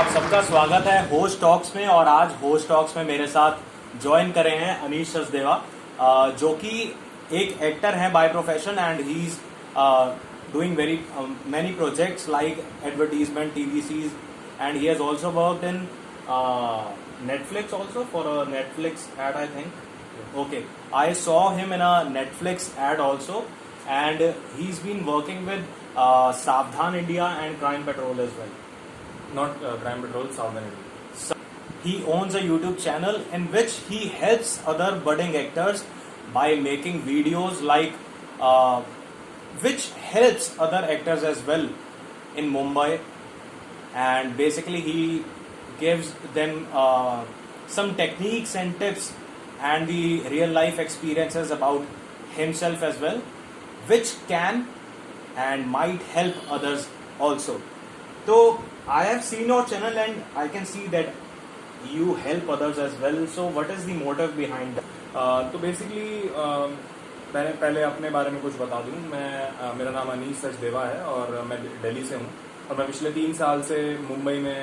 आप सबका स्वागत है होस्ट टॉक्स में। और आज होस्ट टॉक्स में मेरे साथ ज्वाइन करे हैं अनीश सचदेवा, जो कि एक एक्टर हैं by profession and he is doing very many projects like advertisement, TV series, and he has also worked in Netflix also for a Netflix ad, I think. Okay, I saw him in a Netflix ad also, and he's been working with Savdhan India and Crime Patrol as well. Not Crime Patrol, Savdhan India. He owns a YouTube channel in which he helps other budding actors by making videos which helps other actors as well in Mumbai, and basically he gives them some techniques and tips and the real life experiences about himself as well, which can and might help others also. So I have seen your channel and I can see that you help others as well. So what is the motive behind that? तो basically मैं पहले अपने बारे में कुछ बता दूं। मेरा नाम अनीश सचदेवा है और मैं दिल्ली से हूं, और मैं पिछले 3 साल से मुंबई में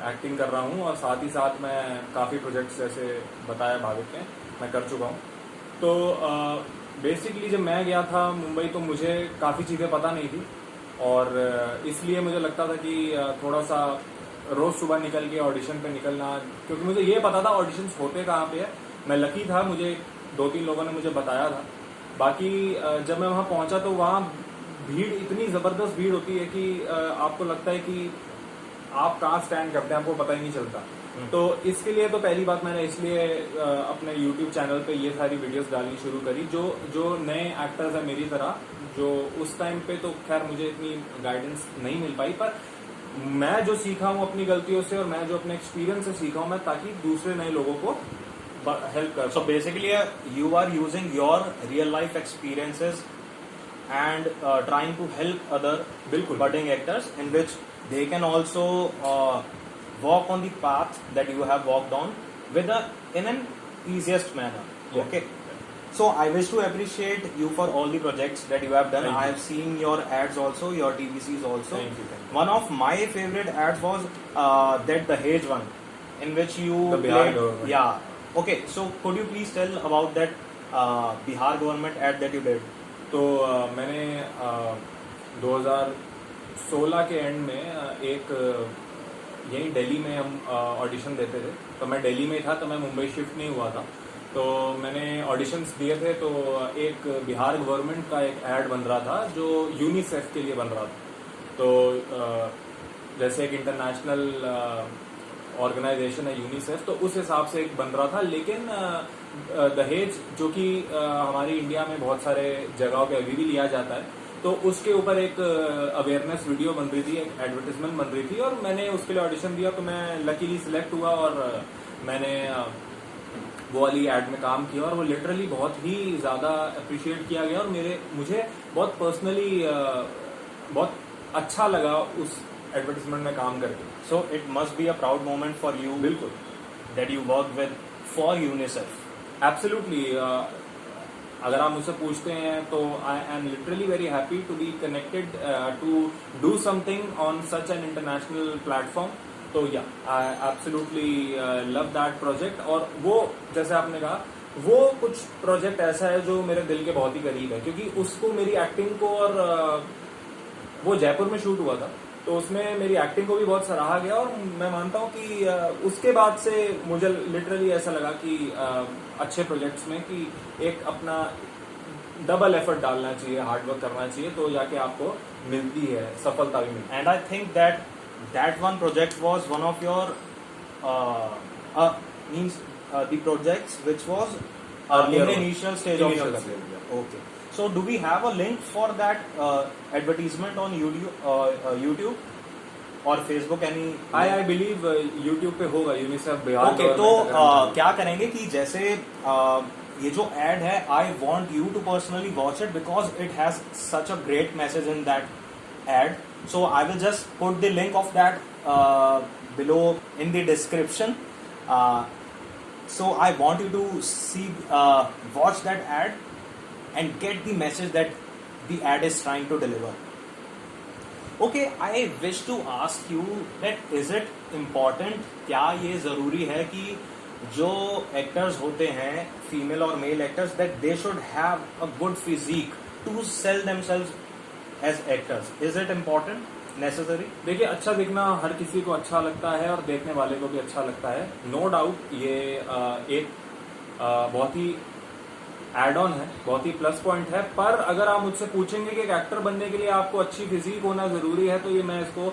एक्टिंग कर रहा हूं, और साथ ही साथ मैं काफ़ी प्रोजेक्ट्स जैसे बताया भाविक के मैं कर चुका हूं। तो बेसिकली जब मैं गया था मुंबई तो मुझे काफ़ी चीज़ें पता नहीं थी, और इसलिए मुझे लगता था कि थोड़ा सा रोज़ सुबह निकल के ऑडिशन पे निकलना, क्योंकि मुझे ये पता था ऑडिशंस होते कहाँ पे है। मैं लकी था, मुझे 2-3 लोगों ने मुझे बताया था। बाकी जब मैं वहाँ पहुँचा तो वहाँ भीड़, इतनी ज़बरदस्त भीड़ होती है कि आपको लगता है कि आप कहाँ स्टैंड करते हैं आपको पता ही नहीं चलता। तो इसके लिए तो पहली बात मैंने इसलिए अपने YouTube चैनल पे ये सारी वीडियोस डालनी शुरू करी, जो नए एक्टर्स हैं मेरी तरह, जो उस टाइम पे तो खैर मुझे इतनी गाइडेंस नहीं मिल पाई, पर मैं जो सीखा हूँ अपनी गलतियों से और मैं जो अपने एक्सपीरियंस से सीखा हूँ मैं, ताकि दूसरे नए लोगों को हेल्प कर। So basically you are using your real life experiences and trying to help other budding actors in which they can also walk on the path that you have walked on in an easiest manner. Yeah. Okay. So I wish to appreciate you for all the projects that you have done. Thank I you. have seen your ads also, your TVCs also. Thank you. One of my favorite ads was that Dahej one, in which you The Bihar played. government. Yeah. Okay. So could you please tell about that Bihar government ad that you did? तो मैंने 2016 के and में एक यहीं दिल्ली में हम audition देते थे। तो मैं दिल्ली में था, तो मैं मुंबई शिफ्ट नहीं हुआ था। तो मैंने ऑडिशंस दिए थे, तो एक बिहार गवर्नमेंट का एक ऐड बन रहा था जो यूनिसेफ के लिए बन रहा था। तो जैसे एक इंटरनेशनल ऑर्गेनाइजेशन है यूनिसेफ, तो उस हिसाब से एक बन रहा था। लेकिन दहेज जो कि हमारी इंडिया में बहुत सारे जगहों पे अभी भी लिया जाता है, तो उसके ऊपर एक अवेयरनेस वीडियो बन रही थी, एक एडवर्टाइजमेंट बन रही थी, और मैंने उसके लिए ऑडिशन दिया। तो मैं लकीली सिलेक्ट हुआ और मैंने वो वाली एड में काम किया, और वो लिटरली बहुत ही ज़्यादा अप्रिशिएट किया गया, और मुझे बहुत पर्सनली बहुत अच्छा लगा उस एडवर्टाइजमेंट में काम करके। So it must be a proud moment for you. बिल्कुल, that you work with for UNICEF. Absolutely. अगर आप मुझसे पूछते हैं तो I am literally very happy to be connected to do something on such an international platform. तो या I absolutely love that project. और वो जैसे आपने कहा, वो कुछ प्रोजेक्ट ऐसा है जो मेरे दिल के बहुत ही करीब है, क्योंकि उसको मेरी एक्टिंग को, और वो जयपुर में शूट हुआ था, तो उसमें मेरी एक्टिंग को भी बहुत सराहा गया। और मैं मानता हूँ कि उसके बाद से मुझे लिटरली ऐसा लगा कि अच्छे प्रोजेक्ट्स में कि एक अपना डबल एफर्ट डालना चाहिए, हार्डवर्क करना चाहिए, तो जाके आपको मिलती है, सफलता भी मिलती है। And I think that one project was one of your the projects which was in the initial stage of your career. Okay. So do we have a link for that advertisement on YouTube or Facebook? Any? I believe YouTube पे होगा, UNICEF Bihar. Okay, तो क्या करेंगे कि जैसे ये जो ad है, I want you to personally watch it because it has such a great message in that ad. So I will just put the link of that below in the description. So I want you to watch that ad and get the message that the ad is trying to deliver. Okay, I wish to ask you that is it important, क्या ये जरूरी है कि जो actors होते हैं, female और male actors, that they should have a good physique to sell themselves as actors? Is it important, necessary? देखिए, अच्छा दिखना हर किसी को अच्छा लगता है और देखने वाले को भी अच्छा लगता है, नो डाउट। ये एक बहुत ही एड ऑन है, बहुत ही प्लस पॉइंट है। पर अगर आप मुझसे पूछेंगे कि एक एक्टर बनने के लिए आपको अच्छी फिजिक होना जरूरी है, तो ये मैं इसको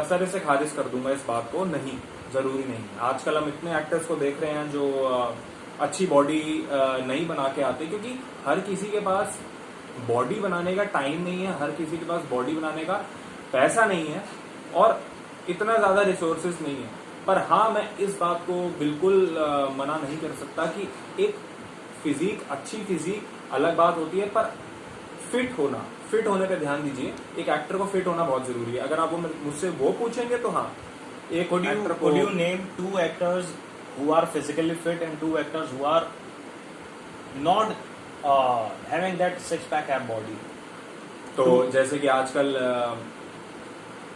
सर से खारिज कर दूंगा इस बात को। नहीं, जरूरी नहीं। आजकल हम इतने एक्टर्स को देख रहे हैं जो अच्छी बॉडी नहीं बना के आते, क्योंकि हर किसी के पास बॉडी बनाने का टाइम नहीं है, हर किसी के पास बॉडी बनाने का पैसा नहीं है और इतना ज्यादा रिसोर्सेज नहीं है। पर हाँ, मैं इस बात को बिल्कुल मना नहीं कर सकता कि एक फिजिक, अच्छी फिजिक अलग बात होती है, पर फिट होने पे ध्यान दीजिए। एक एक्टर को फिट होना बहुत जरूरी है। अगर आप मुझसे वो पूछेंगे तो हाँ, एक एक्टर को। Could you name 2 actors who are physically fit and 2 actors who are not having that six pack ab body? तो जैसे कि आजकल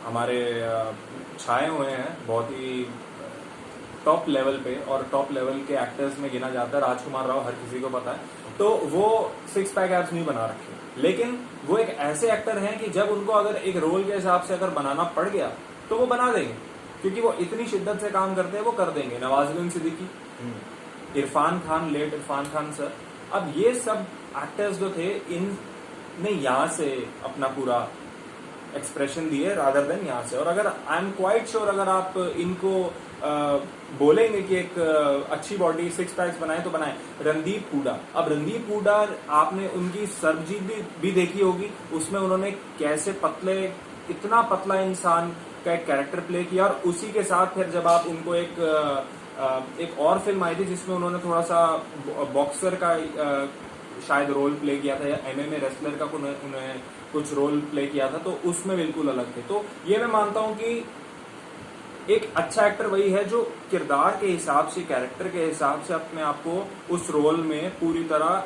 हमारे छाए हुए हैं बहुत ही टॉप लेवल पे, और टॉप लेवल के एक्टर्स में गिना जाता है राजकुमार राव, हर किसी को पता है। तो वो सिक्स पैक एब्स नहीं बना रखे, लेकिन वो एक ऐसे एक्टर हैं कि जब उनको अगर एक रोल के हिसाब से अगर बनाना पड़ गया तो वो बना देंगे, क्योंकि वो इतनी शिद्दत से काम करते हैं, वो कर देंगे। नवाजुद्दीन सिद्दीकी, इरफान खान, लेट इरफान खान सर, अब ये सब एक्टर्स जो थे, इनने यहाँ से अपना पूरा एक्सप्रेशन दिए रादर देन यहाँ से। और अगर आई एम क्वाइट श्योर, अगर आप इनको बोलेंगे कि एक अच्छी बॉडी, सिक्स पैक्स बनाए तो बनाए। रणदीप हुडा, अब रणदीप हुडा, आपने उनकी सरबजीत भी देखी होगी, उसमें उन्होंने कैसे पतले, इतना पतला इंसान का एक कैरेक्टर प्ले किया। और उसी के साथ फिर जब आप उनको एक और फिल्म आई थी जिसमें उन्होंने थोड़ा सा बॉक्सर का शायद रोल प्ले किया था, या एमएमए रेसलर का उन्हें कुछ रोल प्ले किया था, तो उसमें बिल्कुल अलग थे। तो ये मैं मानता हूं कि एक अच्छा एक्टर वही है जो किरदार के हिसाब से, कैरेक्टर के हिसाब से अपने आप को उस रोल में पूरी तरह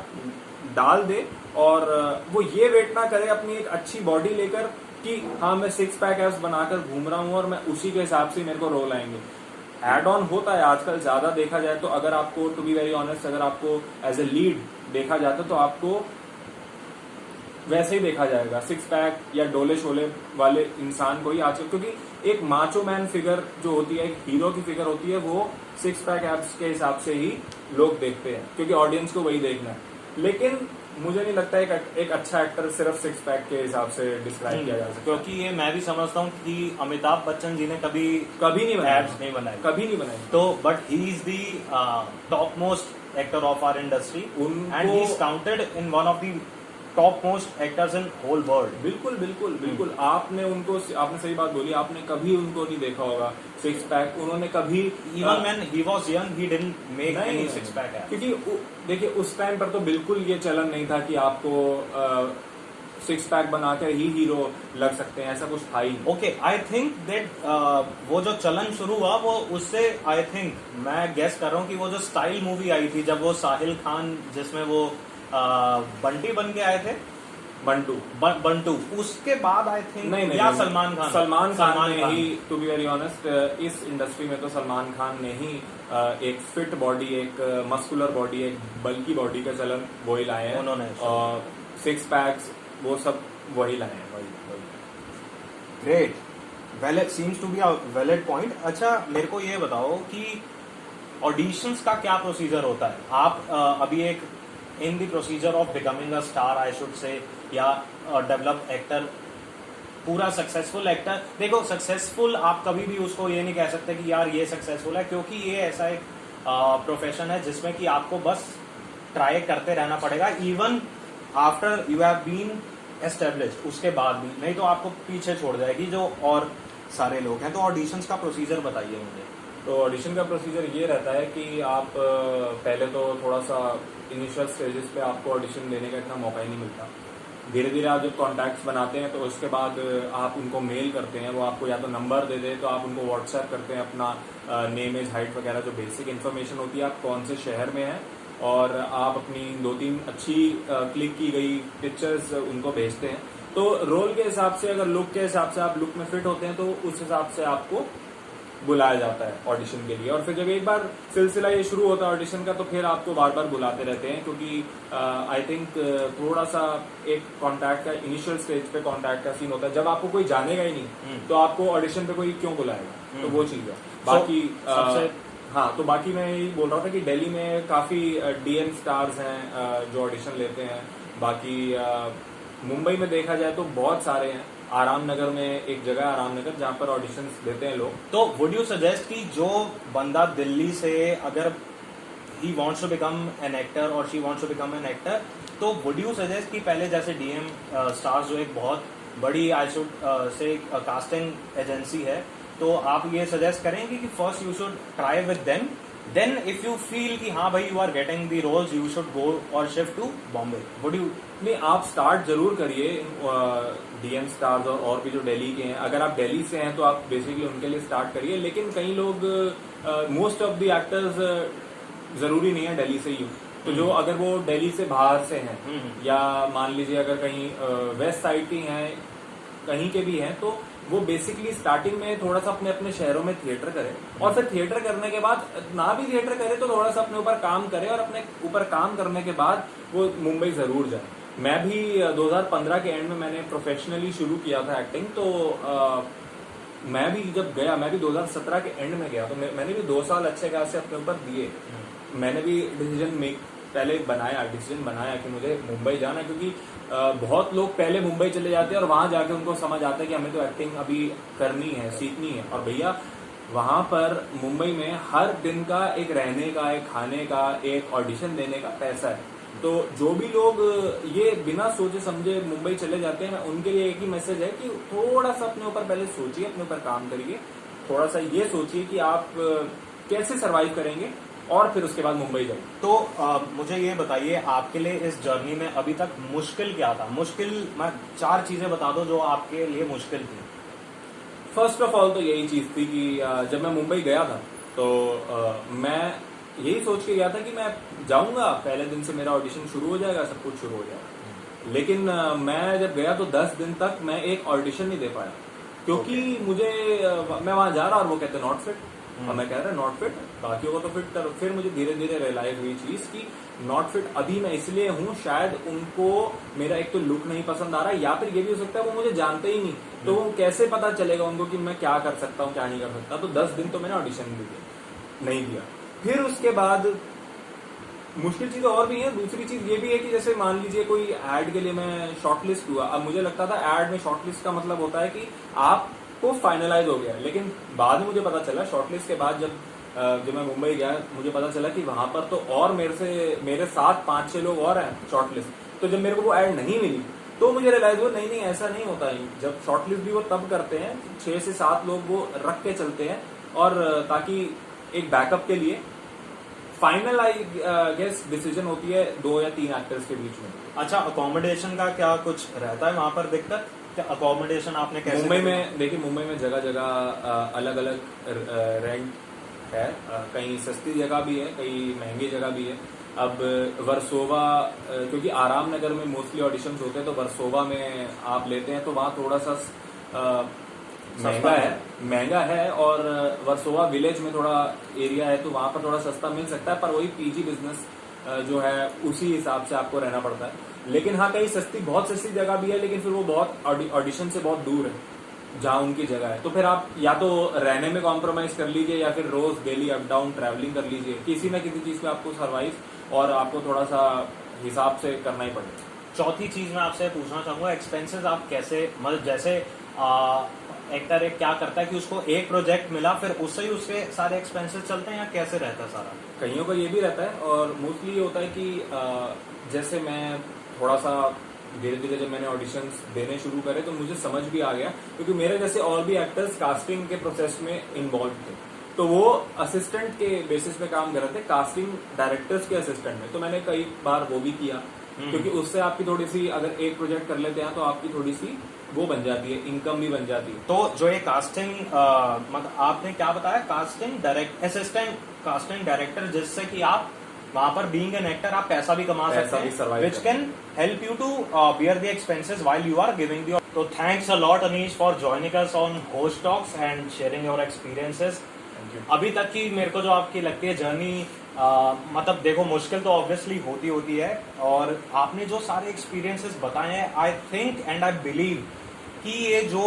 डाल दे, और वो ये वेट ना करे अपनी एक अच्छी बॉडी लेकर कि हाँ मैं सिक्स पैक एब्स बनाकर घूम रहा हूँ और मैं उसी के हिसाब से मेरे को रोल आएंगे। एड ऑन होता है आजकल ज्यादा देखा जाए तो। अगर आपको, टू बी वेरी ऑनेस्ट, अगर आपको एज ए लीड देखा जाता तो आपको वैसे ही देखा जाएगा, सिक्स पैक या डोले शोले वाले इंसान को ही आजकल, क्योंकि एक माचो मैन फिगर जो होती है, एक हीरो की फिगर होती है, वो सिक्स पैक एब्स के हिसाब से ही लोग देखते हैं, क्योंकि ऑडियंस को वही देखना है। लेकिन मुझे नहीं लगता एक अच्छा एक्टर सिर्फ सिक्स पैक के हिसाब से डिस्क्राइब किया जा सकता, क्योंकि ये मैं भी समझता हूँ कि अमिताभ बच्चन जी ने कभी नहीं बनाया, एब्स नहीं बनाए, कभी नहीं बनाए। तो but he is the top most actor of our industry and he is counted in one of the top most actors in whole world. बिल्कुल बिल्कुल बिल्कुल, आपने सही बात बोली, आपने कभी उनको नहीं देखा होगा सिक्स पैक। उन्होंने कभी, even when he was young, he didn't make any six pack abs, क्योंकि देखिए उस टाइम पर तो बिल्कुल ये चलन नहीं था कि आपको सिक्स पैक बनाकर ही हीरो लग सकते हैं, ऐसा कुछ था ही। ओके, आई थिंक दैट वो जो चलन शुरू हुआ वो उससे, आई थिंक मैं गेस कर रहा हूँ कि वो जो स्टाइल मूवी आई थी, जब वो साहिल खान जिसमें वो बंटी बन के आए थे, बंटू, उसके बाद आई थिंक, नहीं, या सलमान खान ने ही, टू बी वेरी ऑनेस्ट, इस इंडस्ट्री में तो सलमान खान ने ही एक फिट बॉडी, एक मस्कुलर बॉडी, एक बल्की बॉडी का चलन वही लाए हैं उन्होंने, और सिक्स पैक्स वो सब वही लाए हैं, वही। Great, valid, seems to be a valid point. अच्छा, मेरे को ये बताओ कि ऑडिशंस का क्या प्रोसीजर होता है? आप अभी एक in the procedure of becoming a star, I should से, या डेवलप एक्टर, पूरा सक्सेसफुल एक्टर। देखो, सक्सेसफुल आप कभी भी उसको ये नहीं कह सकते कि यार ये सक्सेसफुल है, क्योंकि ये ऐसा एक प्रोफेशन है जिसमें कि आपको बस ट्राई करते रहना पड़ेगा, even after you have been established, उसके बाद भी, नहीं तो आपको पीछे छोड़ जाएगी जो और सारे लोग हैं। तो ऑडिशंस का प्रोसीजर बताइए मुझे। तो ऑडिशन का प्रोसीजर ये रहता है कि आप पहले तो थोड़ा सा इनिशियल स्टेजेस पे आपको ऑडिशन देने का इतना मौका ही नहीं मिलता। धीरे धीरे आप जब कॉन्टैक्ट्स बनाते हैं तो उसके बाद आप उनको मेल करते हैं, वो आपको या तो नंबर दे दे, तो आप उनको व्हाट्सएप करते हैं अपना नेम, एज, हाइट वगैरह जो बेसिक इन्फॉर्मेशन होती है, आप कौन से शहर में हैं, और आप अपनी 2-3 अच्छी क्लिक की गई पिक्चर्स उनको भेजते हैं। तो रोल के हिसाब से, अगर लुक के हिसाब से आप लुक में फिट होते हैं तो उस हिसाब से आपको बुलाया जाता है ऑडिशन के लिए। और फिर जब एक बार सिलसिला ये शुरू होता है ऑडिशन का, तो फिर आपको बार बार बुलाते रहते हैं, क्योंकि आई थिंक थोड़ा सा एक कॉन्टैक्ट का इनिशियल स्टेज पे कॉन्टैक्ट का सीन होता है। जब आपको कोई जानेगा ही नहीं तो आपको ऑडिशन पे कोई क्यों बुलाएगा, तो वो चीज है। बाकी हाँ, तो बाकी मैं यही बोल रहा था कि दिल्ली में काफी डीएम स्टार्स हैं जो ऑडिशन लेते हैं। बाकी मुंबई में देखा जाए तो बहुत सारे हैं। आराम नगर में एक जगह है, आराम नगर, जहाँ पर ऑडिशंस देते हैं लोग। तो वुड यू सजेस्ट कि जो बंदा दिल्ली से अगर he wants to become an actor और she wants to become an actor, तो वुड यू सजेस्ट कि पहले जैसे डीएम स्टार्स जो एक बहुत बड़ी I should say casting agency है, तो आप ये सजेस्ट करेंगे कि first you should try with them, then if you feel कि हाँ भाई you are getting the roles you should go और shift to Bombay? Would you? नहीं, आप स्टार्ट जरूर करिए डीएम स्टार्स और भी जो दिल्ली के हैं। अगर आप दिल्ली से हैं तो आप बेसिकली उनके लिए स्टार्ट करिए। लेकिन कई लोग, मोस्ट ऑफ द एक्टर्स जरूरी नहीं है दिल्ली से ही हो, तो जो अगर वो दिल्ली से बाहर से हैं या मान लीजिए अगर कहीं वेस्ट साइड के हैं, कहीं के भी हैं, तो वो बेसिकली स्टार्टिंग में थोड़ा सा अपने अपने शहरों में थिएटर करे, और फिर थिएटर करने के बाद ना भी थिएटर करे तो थोड़ा सा अपने ऊपर काम करे, और अपने ऊपर काम करने के बाद वो मुंबई जरूर जाए। मैं भी 2015 के एंड में मैंने प्रोफेशनली शुरू किया था एक्टिंग, तो मैं भी जब गया, मैं भी 2017 के एंड में गया, तो मैंने भी 2 साल अच्छे खासे अपने ऊपर दिए। मैंने भी डिसीजन बनाया कि मुझे मुंबई जाना है, क्योंकि बहुत लोग पहले मुंबई चले जाते हैं और वहां जाके उनको समझ आता है कि हमें तो एक्टिंग अभी करनी है, सीखनी है। और भैया वहां पर मुंबई में हर दिन का एक रहने का, एक खाने का, एक ऑडिशन देने का पैसा है। तो जो भी लोग ये बिना सोचे समझे मुंबई चले जाते हैं, उनके लिए एक ही मैसेज है कि थोड़ा सा अपने ऊपर पहले सोचिए, अपने ऊपर काम करिए, थोड़ा सा ये सोचिए कि आप कैसे सरवाइव करेंगे, और फिर उसके बाद मुंबई जाइए। तो मुझे ये बताइए, आपके लिए इस जर्नी में अभी तक मुश्किल क्या था? मुश्किल, मैं 4 चीजें बता दो जो आपके लिए मुश्किल थी। फर्स्ट ऑफ ऑल तो यही चीज थी कि जब मैं मुंबई गया था तो मैं यही सोच के गया था कि मैं जाऊंगा, पहले दिन से मेरा ऑडिशन शुरू हो जाएगा, सब कुछ शुरू हो जाएगा। लेकिन मैं जब गया तो 10 दिन तक मैं एक ऑडिशन नहीं दे पाया, क्योंकि मुझे मैं वहां जा रहा और वो कहते नॉट फिट, और मैं कह रहा नॉट फिट, बाकियों को तो फिट करो। फिर मुझे धीरे धीरे रियलाइज हुई चीज कि नॉट फिट अभी मैं इसलिए हूँ, शायद उनको मेरा एक तो लुक नहीं पसंद आ रहा है, या फिर ये भी हो सकता है वो मुझे जानते ही नहीं, तो वो कैसे पता चलेगा उनको कि मैं क्या कर सकता हूँ क्या नहीं कर सकता। तो 10 दिन तो मैंने ऑडिशन नहीं दिया। फिर उसके बाद मुश्किल चीज और भी है। दूसरी चीज ये भी है कि जैसे मान लीजिए कोई एड के लिए मैं शॉर्टलिस्ट हुआ। अब मुझे लगता था एड में शॉर्टलिस्ट का मतलब होता है कि आपको फाइनलाइज हो गया, लेकिन बाद में मुझे पता चला शॉर्टलिस्ट के बाद जब मैं मुंबई गया, मुझे पता चला कि वहां पर तो और मेरे साथ 5-6 लोग और हैं शॉर्टलिस्ट। तो जब मेरे को वो एड नहीं मिली तो मुझे रियलाइज हुआ नहीं ऐसा नहीं होता है। जब शॉर्टलिस्ट भी वो तब करते हैं, 6 से 7 लोग वो रख के चलते हैं, और ताकि एक बैकअप के लिए फाइनल आई गेस डिसीजन होती है 2 या 3 एक्टर्स के बीच में। अच्छा, अकोमोडेशन का क्या कुछ रहता है वहां पर दिक्कत? क्या अकोमोडेशन आपने कैसे? मुंबई में देखिए, मुंबई में जगह जगह अलग अलग रेंट है। कहीं सस्ती जगह भी है, कहीं महंगी जगह भी है। अब वर्सोवा, क्योंकि आराम नगर में मोस्टली ऑडिशंस होते हैं, तो वर्सोवा में आप लेते हैं तो वहाँ थोड़ा सा महंगा है, और वर्सोवा विलेज में थोड़ा एरिया है तो वहां पर थोड़ा सस्ता मिल सकता है, पर वही पीजी बिजनेस जो है उसी हिसाब से आपको रहना पड़ता है। लेकिन हाँ, कहीं बहुत सस्ती जगह भी है, लेकिन फिर वो बहुत ऑडिशन से बहुत दूर है जहाँ उनकी जगह है। तो फिर आप या तो रहने में कॉम्प्रोमाइज कर लीजिए, या फिर रोज डेली अप डाउन ट्रैवलिंग कर लीजिए। किसी न किसी चीज पे आपको सर्वाइव और आपको थोड़ा सा हिसाब से करना ही पड़ेगा। चौथी चीज मैं आपसे पूछना चाहूंगा, एक्सपेंसेस आप कैसे, मतलब जैसे एक्टर एक क्या करता है कि उसको एक प्रोजेक्ट मिला, फिर उससे ही उसके सारे एक्सपेंसेस चलते हैं, या कैसे रहता है सारा? कईयों का ये भी रहता है, और मोस्टली ये होता है कि जैसे मैं थोड़ा सा धीरे धीरे जब मैंने ऑडिशंस देने शुरू करे तो मुझे समझ भी आ गया, क्योंकि मेरे जैसे और भी एक्टर्स कास्टिंग के प्रोसेस में इन्वॉल्व थे, तो वो असिस्टेंट के बेसिस पे काम कर रहे थे, कास्टिंग डायरेक्टर्स के असिस्टेंट में। तो मैंने कई बार वो भी किया, क्योंकि उससे आपकी थोड़ी सी, अगर एक प्रोजेक्ट कर लेते हैं तो आपकी थोड़ी सी वो बन जाती है, इनकम भी बन जाती है। तो जो ये कास्टिंग, मतलब आपने क्या बताया, casting direct, assistant casting director, जिससे कि आप वहां पर बीइंग एन एक्टर आप पैसा भी कमा पैसा सकते भी हैं, survive विच कर can help you to bear the expenses while you are giving the. तो thanks a lot Anish for joining us on host talks and sharing your experiences. Thank you. अभी तक की मेरे को जो आपकी लगती है जर्नी, मतलब देखो मुश्किल तो ऑब्वियसली होती है, और आपने जो सारे एक्सपीरियंसेस बताए हैं, I think and I believe कि ये जो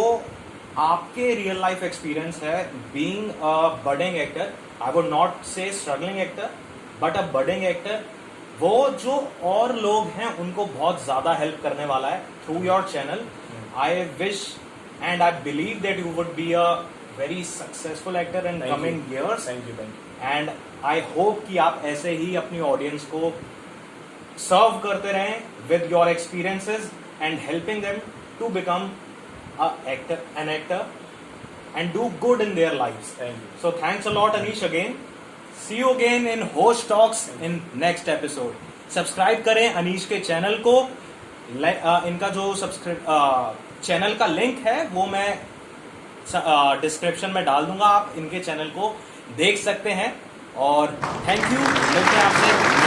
आपके रियल लाइफ एक्सपीरियंस है being a budding actor, I would not say struggling actor but a budding actor, वो जो और लोग हैं उनको बहुत ज्यादा हेल्प करने वाला है through your channel. I wish and I believe that you would be a very successful actor in coming years, thank you. And I hope कि आप ऐसे ही अपनी ऑडियंस को सर्व करते रहें with your experiences and helping them to become an actor and do good in their lives. Thank you. So thanks a lot Anish again. See you again in Host Talks in next episode. Subscribe करें अनीश के channel को। इनका जो channel का link है वो मैं description में डाल दूंगा, आप इनके चैनल को देख सकते हैं। और थैंक यू, मिलते हैं आपसे